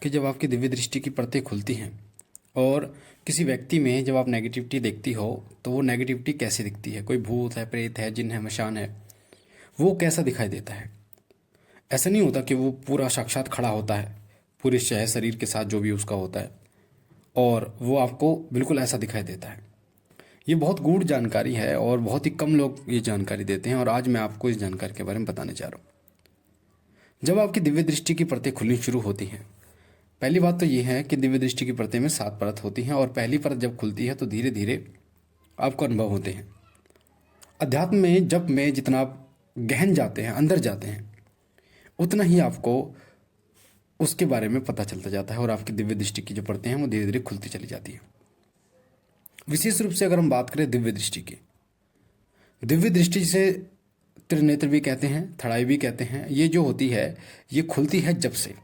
कि जब आपकी दिव्य दृष्टि की परतें खुलती हैं और किसी व्यक्ति में जब आप नेगेटिविटी देखती हो तो वो नेगेटिविटी कैसी दिखती है, कोई भूत है, प्रेत है, जिन है, मशान है, वो कैसा दिखाई देता है। ऐसा नहीं होता कि वो पूरा साक्षात खड़ा होता है पूरे शरीर के साथ जो भी उसका होता है और वो आपको बिल्कुल ऐसा दिखाई देता है। ये बहुत गूढ़ जानकारी है और बहुत ही कम लोग ये जानकारी देते हैं और आज मैं आपको इस जानकारी के बारे में बताने जा रहा हूँ। जब आपकी दिव्य दृष्टि की परतें खुलनी शुरू होती हैं, पहली बात तो ये है कि दिव्य दृष्टि की परतें में 7 परत होती हैं और पहली परत जब खुलती है तो धीरे धीरे आपको अनुभव होते हैं। अध्यात्म में जब में जितना आप गहन जाते हैं, अंदर जाते हैं, उतना ही आपको उसके बारे में पता चलता जाता है और आपकी दिव्य दृष्टि की जो परतें हैं वो धीरे धीरे खुलती चली जाती है। विशेष रूप से अगर हम बात करें दिव्य दृष्टि की, दिव्य दृष्टि से त्रिनेत्र भी कहते हैं, थड़ाई भी कहते हैं। ये जो होती है ये खुलती है जब से।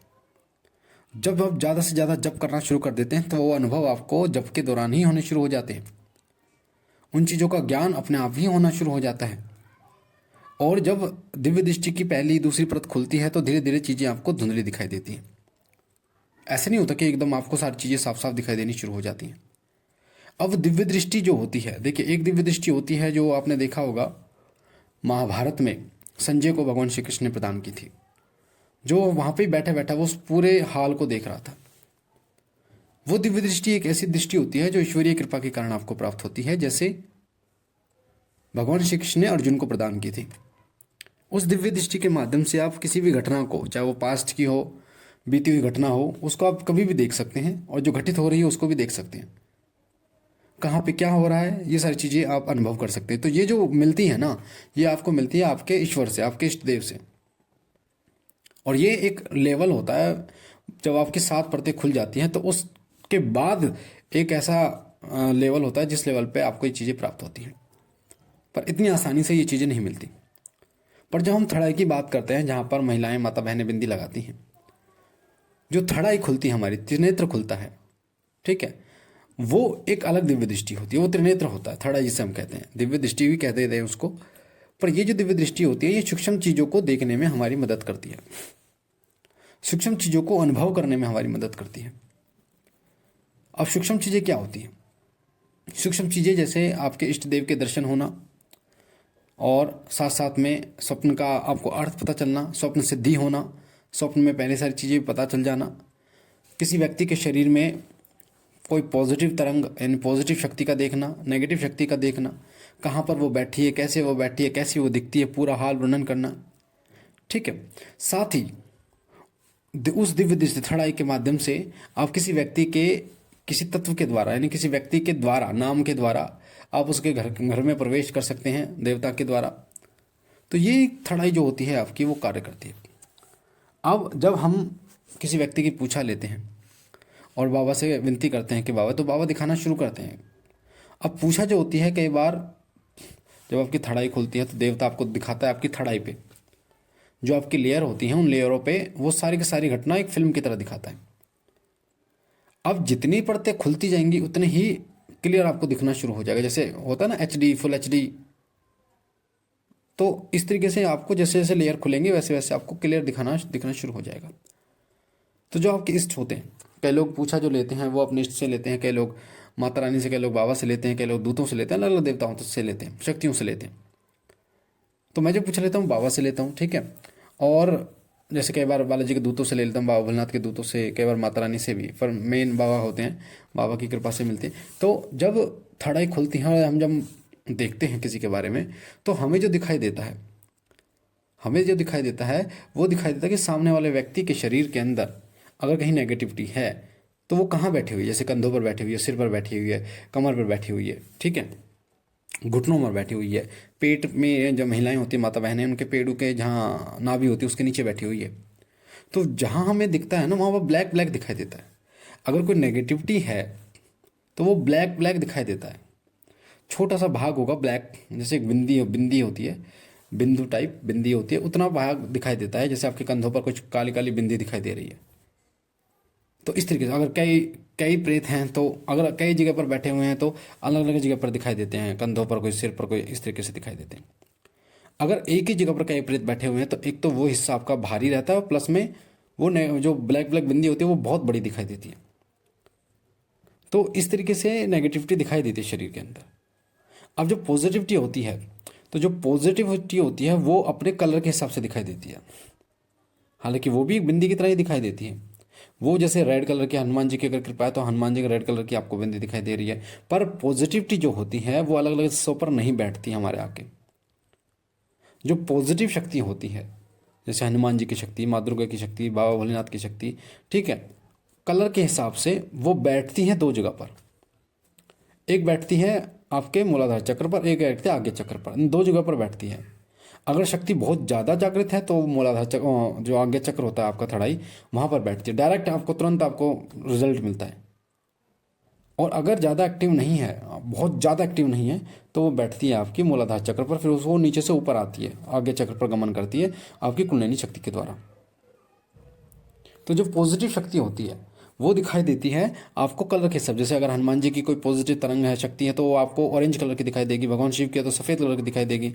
जब आप ज़्यादा से ज़्यादा जप करना शुरू कर देते हैं तो वो अनुभव आपको जप के दौरान ही होने शुरू हो जाते हैं। उन चीज़ों का ज्ञान अपने आप ही होना शुरू हो जाता है और जब दिव्य दृष्टि की पहली दूसरी परत खुलती है तो धीरे धीरे चीज़ें आपको धुंधली दिखाई देती हैं। ऐसा नहीं होता कि एकदम आपको सारी चीज़ें साफ साफ दिखाई देनी शुरू हो जाती हैं। अब दिव्य दृष्टि जो होती है, देखिए, एक दिव्य दृष्टि होती है जो आपने देखा होगा महाभारत में संजय को भगवान श्री कृष्ण ने प्रदान की थी, जो वहाँ पे बैठा बैठा वो उस पूरे हाल को देख रहा था। वो दिव्य दृष्टि एक ऐसी दृष्टि होती है जो ईश्वरीय कृपा के कारण आपको प्राप्त होती है, जैसे भगवान श्री कृष्ण ने अर्जुन को प्रदान की थी। उस दिव्य दृष्टि के माध्यम से आप किसी भी घटना को, चाहे वो पास्ट की हो, बीती हुई घटना हो, उसको आप कभी भी देख सकते हैं और जो घटित हो रही है उसको भी देख सकते हैं। कहाँ पे क्या हो रहा है ये सारी चीज़ें आप अनुभव कर सकते हैं। तो ये जो मिलती है ना, ये आपको मिलती है आपके ईश्वर से, आपके इष्ट देव से। और ये एक लेवल होता है, जब आपकी 7 परतें खुल जाती हैं तो उसके बाद एक ऐसा लेवल होता है जिस लेवल पे आपको ये चीज़ें प्राप्त होती हैं। पर इतनी आसानी से ये चीज़ें नहीं मिलती। पर जब हम थड़ाई की बात करते हैं, जहाँ पर महिलाएं, माता बहनें बिंदी लगाती हैं, जो थड़ाई खुलती है हमारी, त्रिनेत्र खुलता है, ठीक है, वो एक अलग दिव्य दृष्टि होती है। वो त्रिनेत्र होता है, थड़ा जिसे हम कहते हैं, दिव्य दृष्टि भी कहते हैं उसको। पर ये जो दिव्य दृष्टि होती है ये सूक्ष्म चीज़ों को देखने में हमारी मदद करती है, सूक्ष्म चीज़ों को अनुभव करने में हमारी मदद करती है। अब सूक्ष्म चीज़ें क्या होती हैं? सूक्ष्म चीज़ें जैसे आपके इष्ट देव के दर्शन होना और साथ साथ में स्वप्न का आपको अर्थ पता चलना, स्वप्न सिद्धि होना, स्वप्न में पहले सारी चीज़ें पता चल जाना, किसी व्यक्ति के शरीर में कोई पॉजिटिव तरंग यानी पॉजिटिव शक्ति का देखना, नेगेटिव शक्ति का देखना, कहाँ पर वो बैठी है, कैसे वो बैठी है, कैसी वो दिखती है, पूरा हाल वर्णन करना, ठीक है। साथ ही उस दिव्य दृष्टि थड़ाई के माध्यम से आप किसी व्यक्ति के किसी तत्व के द्वारा यानी किसी व्यक्ति के द्वारा, नाम के द्वारा आप उसके घर में प्रवेश कर सकते हैं, देवता के द्वारा। तो ये थड़ाई जो होती है आपकी वो कार्य करती है। अब जब हम किसी व्यक्ति की पूछा लेते हैं और बाबा से विनती करते हैं कि बाबा, तो बाबा दिखाना शुरू करते हैं। अब पूछा जो होती है, कई बार जब आपकी थड़ाई खुलती है तो देवता आपको दिखाता है आपकी थड़ाई पे जो आपकी लेयर होती हैं, उन लेयरों पे वो सारी की सारी घटना एक फिल्म की तरह दिखाता है। अब जितनी परतें खुलती जाएंगी उतने ही क्लियर आपको दिखना शुरू हो जाएगा। जैसे होता है ना HD, फुल HD, तो इस तरीके से आपको जैसे जैसे लेयर खुलेंगे वैसे वैसे आपको क्लियर दिखना शुरू हो जाएगा। तो जो आपके इष्ट होते हैं, कई लोग पूछा जो लेते हैं वो अपने इष्ट से लेते हैं, कई लोग माता रानी से, कई लोग बाबा से लेते हैं, कई लोग दूतों से लेते हैं, अलग अलग देवताओं से लेते हैं, शक्तियों से लेते हैं। तो मैं जो पूछ लेता हूँ बाबा से लेता हूँ, ठीक है। और जैसे कई बार बालाजी के दूतों से ले लेता हूँ, बाबा भोलेनाथ के दूतों से, कई बार माता रानी से भी, पर मेन बाबा होते हैं, बाबा की कृपा से मिलते हैं। तो जब थड़ाई खुलती है और हम जब देखते हैं किसी के बारे में, तो हमें जो दिखाई देता है वो दिखाई देता है कि सामने वाले व्यक्ति के शरीर के अंदर अगर कहीं नेगेटिविटी है तो वो कहाँ बैठी हुई है। जैसे कंधों पर बैठी हुई है, सिर पर बैठी हुई है, कमर पर बैठी हुई है, ठीक है, घुटनों पर बैठी हुई है, पेट में जो महिलाएं होती हैं, माता बहनें, उनके पेड़ों के जहाँ नाभि होती है उसके नीचे बैठी हुई है। तो जहाँ हमें दिखता है ना वहाँ पर ब्लैक ब्लैक दिखाई देता है। अगर कोई नेगेटिविटी है तो वो ब्लैक ब्लैक दिखाई देता है। छोटा सा भाग होगा ब्लैक, जैसे एक बिंदी होती है, बिंदु टाइप बिंदी होती है, उतना भाग दिखाई देता है। जैसे आपके कंधों पर कुछ काली काली बिंदी दिखाई दे रही है। तो इस तरीके से अगर कई प्रेत हैं तो अगर कई जगह पर बैठे हुए हैं तो अलग अलग जगह पर दिखाई देते हैं, कंधों पर कोई, सिर पर कोई, इस तरीके से दिखाई देते हैं। अगर एक ही जगह पर कई प्रेत बैठे हुए हैं तो एक तो वो हिस्सा आपका भारी रहता है और प्लस में वो जो ब्लैक ब्लैक बिंदी होती है वो बहुत बड़ी दिखाई देती है। तो इस तरीके से नेगेटिविटी दिखाई देती है शरीर के अंदर। अब जो पॉजिटिविटी होती है, तो जो पॉजिटिविटी होती है वो अपने कलर के हिसाब से दिखाई देती है। हालांकि वो भी एक बिंदी की तरह ही दिखाई देती है। वो जैसे रेड कलर की हनुमान जी की अगर कृपा है तो हनुमान जी के रेड कलर की आपको बिंदी दिखाई दे रही है। पर पॉजिटिविटी जो होती है वो अलग अलग हिस्सों पर नहीं बैठती है हमारे आके। जो पॉजिटिव शक्ति होती है, जैसे हनुमान जी की शक्ति, माँ दुर्गा की शक्ति, बाबा भोलेनाथ की शक्ति, ठीक है, कलर के हिसाब से वो बैठती हैं दो जगह पर। एक बैठती है आपके मूलाधार चक्र पर, एक बैठती है आगे चक्र पर, इन दो जगह पर बैठती है। अगर शक्ति बहुत ज़्यादा जागृत है तो मूलाधार चक्र, जो आगे चक्र होता है आपका थड़ाई, वहाँ पर बैठती है। डायरेक्ट आपको तुरंत आपको रिजल्ट मिलता है। और अगर ज़्यादा एक्टिव नहीं है, बहुत ज़्यादा एक्टिव नहीं है, तो वो बैठती है आपकी मूलाधार चक्र पर, फिर वो नीचे से ऊपर आती है, आगे चक्र पर गमन करती है आपकी कुंडलिनी शक्ति के द्वारा। तो जो पॉजिटिव शक्ति होती है वो दिखाई देती है आपको कलर के सब। जैसे अगर हनुमान जी की कोई पॉजिटिव तरंग है, शक्ति है, तो वो आपको ऑरेंज कलर की दिखाई देगी। भगवान शिव की है तो सफ़ेद कलर की दिखाई देगी,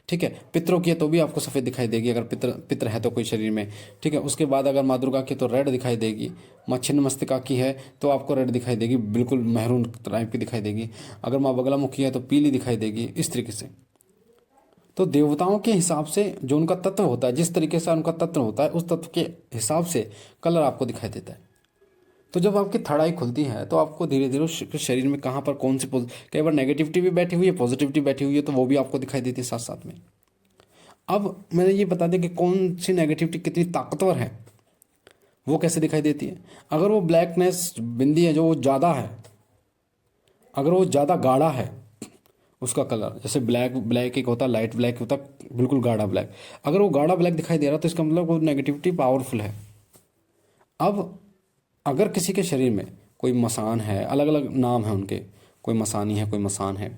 ठीक है। पितरों की है तो भी आपको सफ़ेद दिखाई देगी, अगर पितर है तो कोई शरीर में, ठीक है। उसके बाद अगर माँ दुर्गा की तो रेड दिखाई देगी। माँ छिन्नमस्तिका की है तो आपको रेड दिखाई देगी, बिल्कुल मैरून टाइप की दिखाई देगी। अगर माँ बगलामुखी है तो पीली दिखाई देगी, इस तरीके से। तो देवताओं के हिसाब से जो उनका तत्व होता है, जिस तरीके से उनका तत्व होता है, उस तत्व के हिसाब से कलर आपको दिखाई देता है। तो जब आपकी थर्ड आई खुलती है तो आपको धीरे धीरे शरीर में कहाँ पर कौन सी कई बार नेगेटिविटी भी बैठी हुई है, पॉजिटिविटी बैठी हुई है, तो वो भी आपको दिखाई देती है साथ साथ में। अब मैंने ये बता दिया कि कौन सी नेगेटिविटी कितनी ताकतवर है, वो कैसे दिखाई देती है। अगर वो ब्लैकनेस बिंदी है जो वो ज़्यादा है, अगर वो ज़्यादा गाढ़ा है उसका कलर, जैसे ब्लैक एक होता है, लाइट ब्लैक होता है, बिल्कुल गाढ़ा ब्लैक, अगर वो गाढ़ा ब्लैक दिखाई दे रहा तो इसका मतलब वो नेगेटिविटी पावरफुल है। अब अगर किसी के शरीर में कोई मसान है, अलग अलग नाम है उनके, कोई मसानी है, कोई मसान है,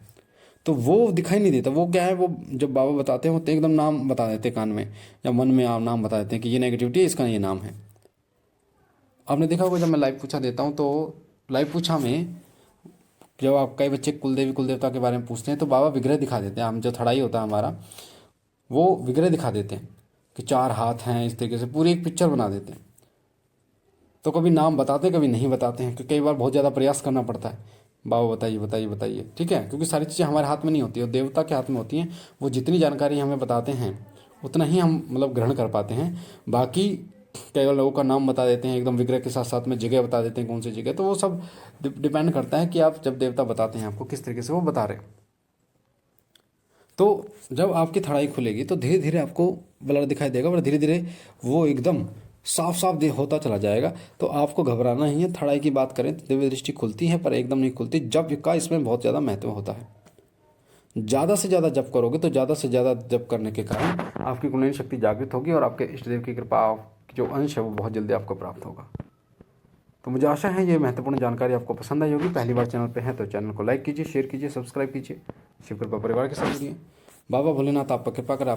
तो वो दिखाई नहीं देता। वो क्या है, वो जब बाबा बताते हैं वो तो एकदम नाम बता देते हैं कान में या मन में, आप नाम बता देते हैं कि ये नेगेटिविटी है, इसका ये नाम है। आपने देखा होगा जब मैं लाइव पूछा देता हूँ तो लाइव पूछा में जब आप कई बच्चे कुलदेवी कुलदेवता के बारे में पूछते हैं तो बाबा विग्रह दिखा देते हैं। हम जो थड़ाई होता है हमारा, वो विग्रह दिखा देते हैं कि 4 हाथ हैं, इस तरीके से पूरी एक पिक्चर बना देते हैं। तो कभी नाम बताते हैं, कभी नहीं बताते हैं, क्योंकि कई बार बहुत ज़्यादा प्रयास करना पड़ता है, बाबा बताइए बताइए बताइए, ठीक है। क्योंकि सारी चीज़ें हमारे हाथ में नहीं होती है, देवता के हाथ में होती हैं। वो जितनी जानकारी हमें बताते हैं उतना ही हम मतलब ग्रहण कर पाते हैं। बाकी कई बार लोगों का नाम बता देते हैं एकदम विग्रह के साथ साथ में, जगह बता देते हैं कौन सी जगह। तो वो सब डिपेंड करता है कि आप जब देवता बताते हैं आपको किस तरीके से वो बता रहे हैं। तो जब आपकी थड़ाई खुलेगी तो धीरे धीरे आपको ब्लर दिखाई देगा और धीरे धीरे वो एकदम साफ साफ होता चला जाएगा। तो आपको घबराना ही है। थड़ाई की बात करें तो दिव्य दृष्टि खुलती है पर एकदम नहीं खुलती, जप का इसमें बहुत ज़्यादा महत्व होता है। ज़्यादा से ज़्यादा जप करोगे तो ज़्यादा से ज़्यादा जप करने के कारण आपकी कुंडलिनी शक्ति जागृत होगी और आपके इष्ट देव की कृपा की जो अंश है वो बहुत जल्दी आपको प्राप्त होगा। तो मुझे आशा है ये महत्वपूर्ण जानकारी आपको पसंद आई होगी। पहली बार चैनल पे हैं तो चैनल को लाइक कीजिए, शेयर कीजिए, सब्सक्राइब कीजिए, शिव कृपा परिवार के साथ जुड़िए। बाबा भोलेनाथ आपका कृपा करें।